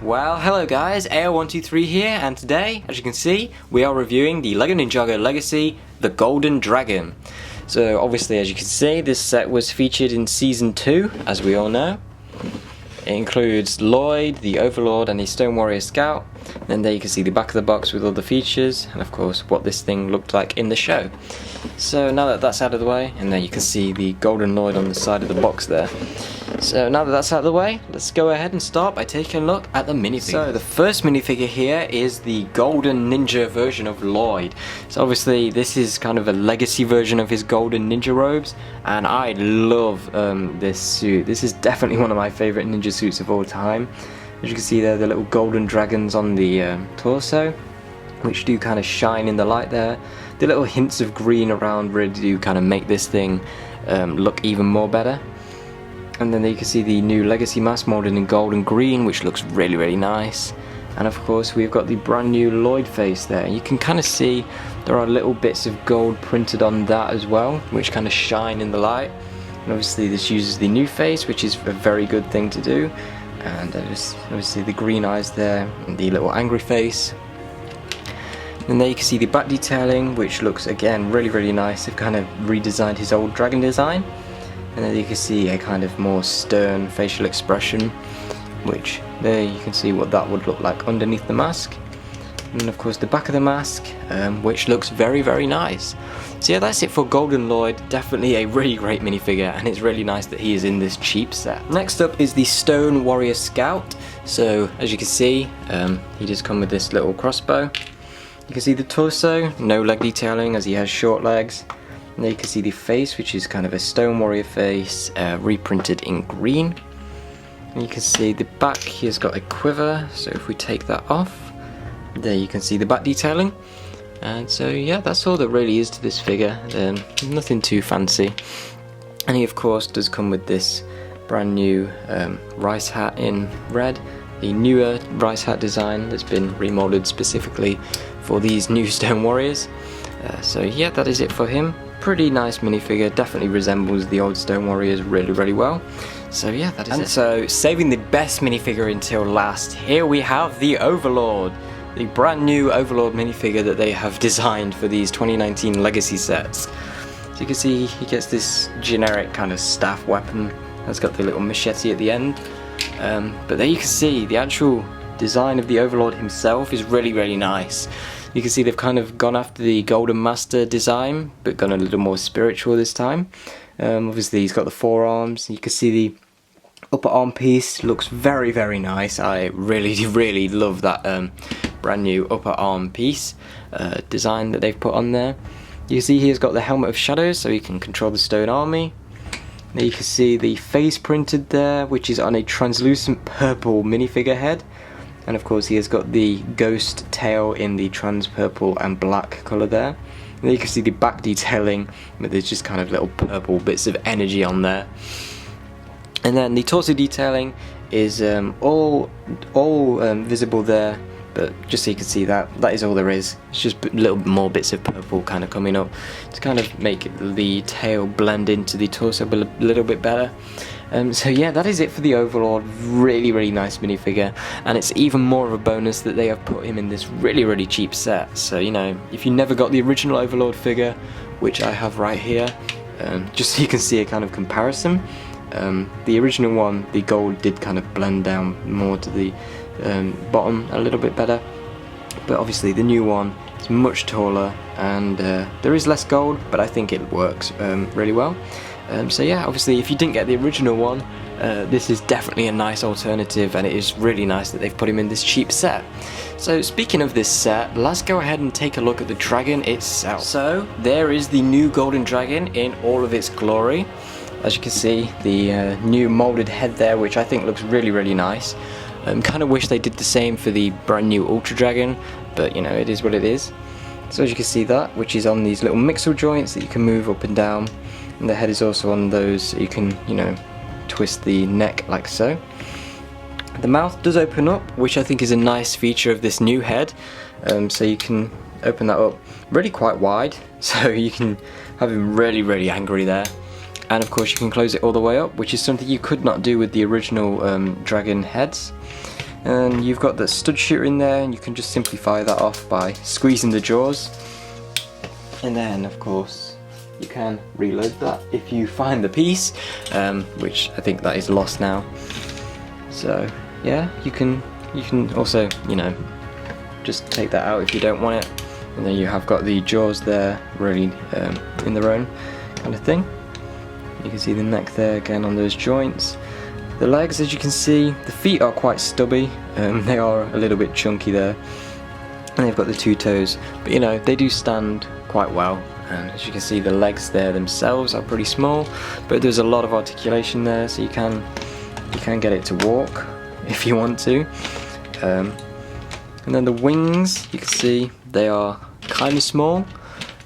Well, hello guys, AO123 here, and today, as you can see, we are reviewing the LEGO Ninjago Legacy, The Golden Dragon. So obviously, as you can see, this set was featured in Season 2, as we all know. It includes Lloyd, the Overlord, and the Stone Warrior Scout. And then there you can see the back of the box with all the features, and of course what this thing looked like in the show. So now that that's out of the way, and then you can see the golden Lloyd on the side of the box there. So now that that's out of the way, let's go ahead and start by taking a look at the minifigure. So the first minifigure here is the golden ninja version of Lloyd. So obviously this is kind of a legacy version of his golden ninja robes, and I love this suit. This is definitely one of my favourite ninja suits of all time. As you can see there, the little golden dragons on the torso, which do kind of shine in the light there. The little hints of green around really do kind of make this thing look even more better. And then there you can see the new legacy mask molded in gold and green, which looks really nice. And of course we've got the brand new Lloyd face there. You can kind of see there are little bits of gold printed on that as well, which kind of shine in the light. And obviously this uses the new face, which is a very good thing to do. And obviously the green eyes there, and the little angry face. And there you can see the back detailing, which looks again really nice. They've kind of redesigned his old dragon design. And then you can see a kind of more stern facial expression, which there you can see what that would look like underneath the mask. And then of course the back of the mask, which looks very nice. So yeah, that's it for Golden Lloyd. Definitely a really great minifigure, and it's really nice that he is in this cheap set. Next up is the Stone Warrior Scout. So as you can see, he does come with this little crossbow. You can see the torso, no leg detailing as he has short legs. And there you can see the face, which is kind of a Stone Warrior face, reprinted in green. And you can see the back, he has got a quiver, so if we take that off, there you can see the back detailing. And so yeah, that's all there really is to this figure, nothing too fancy. And he of course does come with this brand new rice hat in red, the newer rice hat design that's been remolded specifically for these new Stone Warriors. So yeah, that is it for him. Pretty nice minifigure, definitely resembles the old Stone Warriors really well. So yeah, that is it. So saving the best minifigure until last, here we have the Overlord. The brand new Overlord minifigure that they have designed for these 2019 Legacy sets. So you can see he gets this generic kind of staff weapon that's got the little machete at the end. But there you can see the actual design of the Overlord himself is really nice. You can see they've kind of gone after the Golden Master design, but gone a little more spiritual this time. Obviously he's got the forearms. You can see the upper arm piece looks very nice. I really love that brand new upper arm piece design that they've put on there. You can see he's got the Helmet of Shadows, so he can control the Stone Army. There you can see the face printed there, which is on a translucent purple minifigure head. And of course he has got the ghost tail in the trans purple and black colour there. And there you can see the back detailing, but there's just kind of little purple bits of energy on there. And then the torso detailing is all visible there, but just so you can see that is all there is. It's just little more bits of purple kind of coming up to kind of make the tail blend into the torso a little bit better. So yeah, that is it for the Overlord. Really nice minifigure, and it's even more of a bonus that they have put him in this really cheap set. So you know, if you never got the original Overlord figure, which I have right here, just so you can see a kind of comparison. The original one, the gold did kind of blend down more to the bottom a little bit better, but obviously the new one is much taller, and there is less gold, but I think it works really well. So yeah, obviously if you didn't get the original one, this is definitely a nice alternative, and it is really nice that they've put him in this cheap set. So speaking of this set, let's go ahead and take a look at the dragon itself. So there is the new golden dragon in all of its glory. As you can see, the new molded head there, which I think looks really nice. Kind of wish they did the same for the brand new Ultra Dragon, but you know, it is what it is. So as you can see that, which is on these little mixel joints that you can move up and down. And the head is also on those, so you can, you know, twist the neck like so. The mouth does open up, which I think is a nice feature of this new head. So you can open that up really quite wide, so you can have him really angry there. And of course you can close it all the way up, which is something you could not do with the original dragon heads. And you've got the stud shooter in there, and you can just simply fire that off by squeezing the jaws. And then, of course, you can reload that if you find the piece, which I think that is lost now. So yeah, you can also, you know, just take that out if you don't want it. And then you have got the jaws there, really in their own kind of thing. You can see the neck there again on those joints. The legs, as you can see, the feet are quite stubby. They are a little bit chunky there. And they've got the two toes, but you know, they do stand quite well. And as you can see, the legs there themselves are pretty small, but there's a lot of articulation there, so you can get it to walk if you want to. And then the wings, you can see they are kind of small,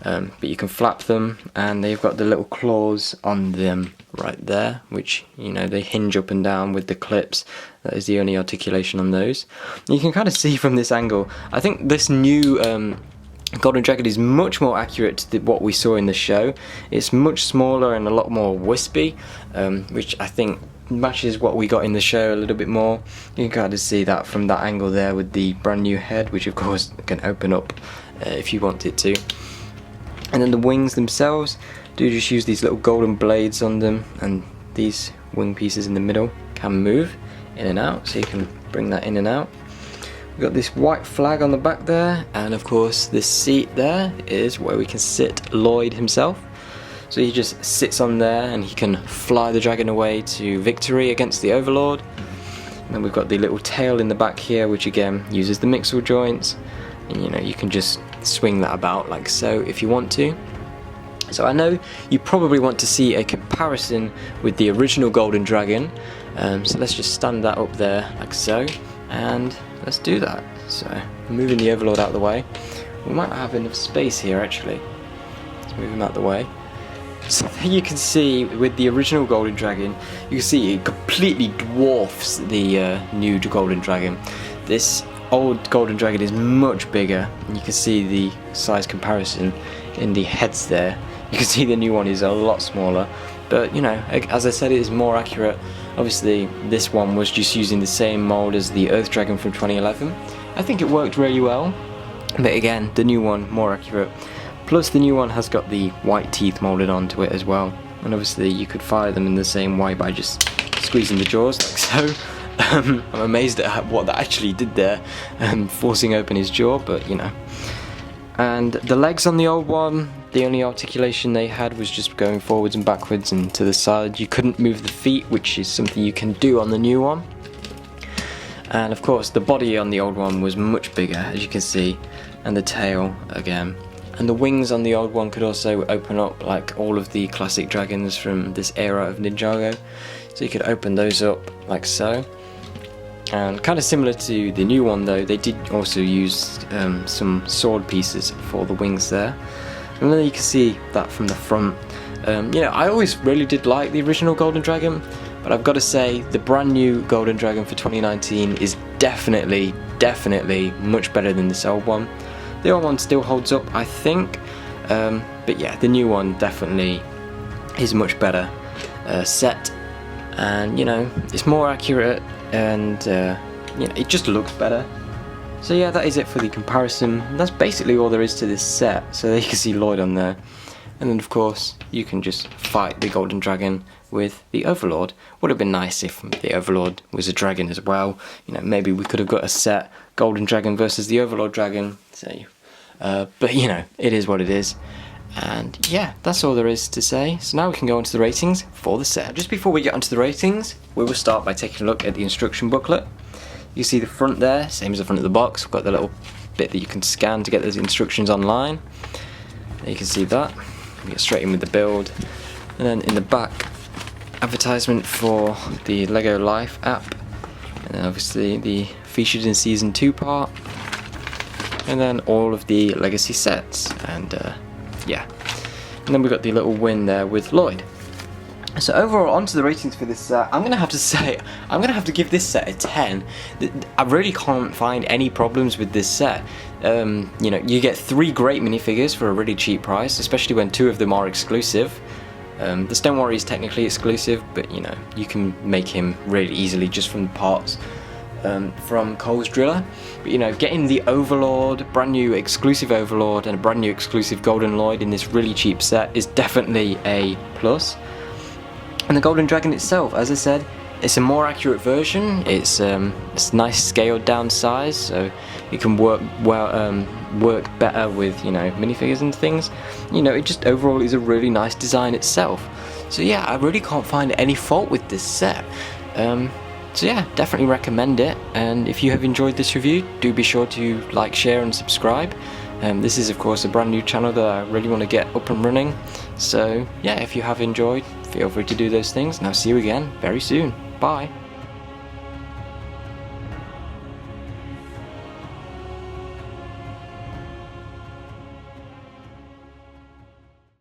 but you can flap them, and they've got the little claws on them right there, which, you know, they hinge up and down with the clips. That is the only articulation on those. You can kind of see from this angle, I think this new Golden Dragon is much more accurate to what we saw in the show. It's much smaller and a lot more wispy, which I think matches what we got in the show a little bit more. You can kind of see that from that angle there with the brand new head, which of course can open up if you want it to. And then the wings themselves do just use these little golden blades on them, and these wing pieces in the middle can move in and out, so you can bring that in and out. We've got this white flag on the back there, and of course this seat there is where we can sit Lloyd himself. So he just sits on there and he can fly the dragon away to victory against the Overlord. And then we've got the little tail in the back here, which again uses the mixel joints, and you know, you can just swing that about like so if you want to. So I know you probably want to see a comparison with the original Golden Dragon, so let's just stand that up there like so, and let's do that. So moving the Overlord out of the way. We might not have enough space here actually. Let's move him out of the way. So there you can see with the original Golden Dragon, you can see it completely dwarfs the new Golden Dragon. This old Golden Dragon is much bigger, and you can see the size comparison in the heads there. You can see the new one is a lot smaller, but you know, as I said, it is more accurate. Obviously this one was just using the same mold as the Earth Dragon from 2011. I think it worked really well, but again, the new one more accurate. Plus the new one has got the white teeth molded onto it as well, and obviously you could fire them in the same way by just squeezing the jaws like so. I'm amazed at what that actually did there, forcing open his jaw, but you know. And the legs on the old one, the only articulation they had was just going forwards and backwards and to the side. You couldn't move the feet, which is something you can do on the new one. And of course the body on the old one was much bigger, as you can see, and the tail again. And the wings on the old one could also open up like all of the classic dragons from this era of Ninjago. So you could open those up like so. And kind of similar to the new one though, they did also use some sword pieces for the wings there. And then you can see that from the front. You know, I always really did like the original Golden Dragon, but I've got to say the brand new Golden Dragon for 2019 is definitely much better than this old one. The old one still holds up, I think, but yeah, the new one definitely is much better set, and you know, it's more accurate, and you know, it just looks better. So yeah, that is it for the comparison. That's basically all there is to this set. So there you can see Lloyd on there, and then of course you can just fight the Golden Dragon with the Overlord. Would have been nice if the Overlord was a dragon as well. You know, maybe we could have got a set Golden Dragon versus the Overlord Dragon. So, but you know, it is what it is. And yeah, that's all there is to say. So now we can go on to the ratings for the set. Just before we get onto the ratings, we will start by taking a look at the instruction booklet. You see the front there, same as the front of the box. We've got the little bit that you can scan to get those instructions online. There you can see that. We get straight in with the build. And then in the back, advertisement for the Lego Life app. And then obviously the featured in Season 2 part. And then all of the legacy sets. And yeah. And then we've got the little win there with Lloyd. So overall, onto the ratings for this set, I'm going to have to say, I'm going to have to give this set a 10. I really can't find any problems with this set. You know, you get 3 great minifigures for a really cheap price, especially when 2 of them are exclusive. The Stone Warrior is technically exclusive, but you know, you can make him really easily just from the parts. from Cole's Driller. But you know, getting the Overlord, brand new exclusive Overlord and a brand new exclusive Golden Lloyd in this really cheap set is definitely a plus. And the Golden Dragon itself, as I said, it's a more accurate version. It's nice scaled down size, so it can work well, work better with, you know, minifigures and things. You know, it just overall is a really nice design itself. So yeah, I really can't find any fault with this set. So yeah, definitely recommend it, and if you have enjoyed this review, do be sure to like, share and subscribe. This is of course a brand new channel that I really want to get up and running, so yeah, if you have enjoyed, feel free to do those things, and I'll see you again very soon. Bye!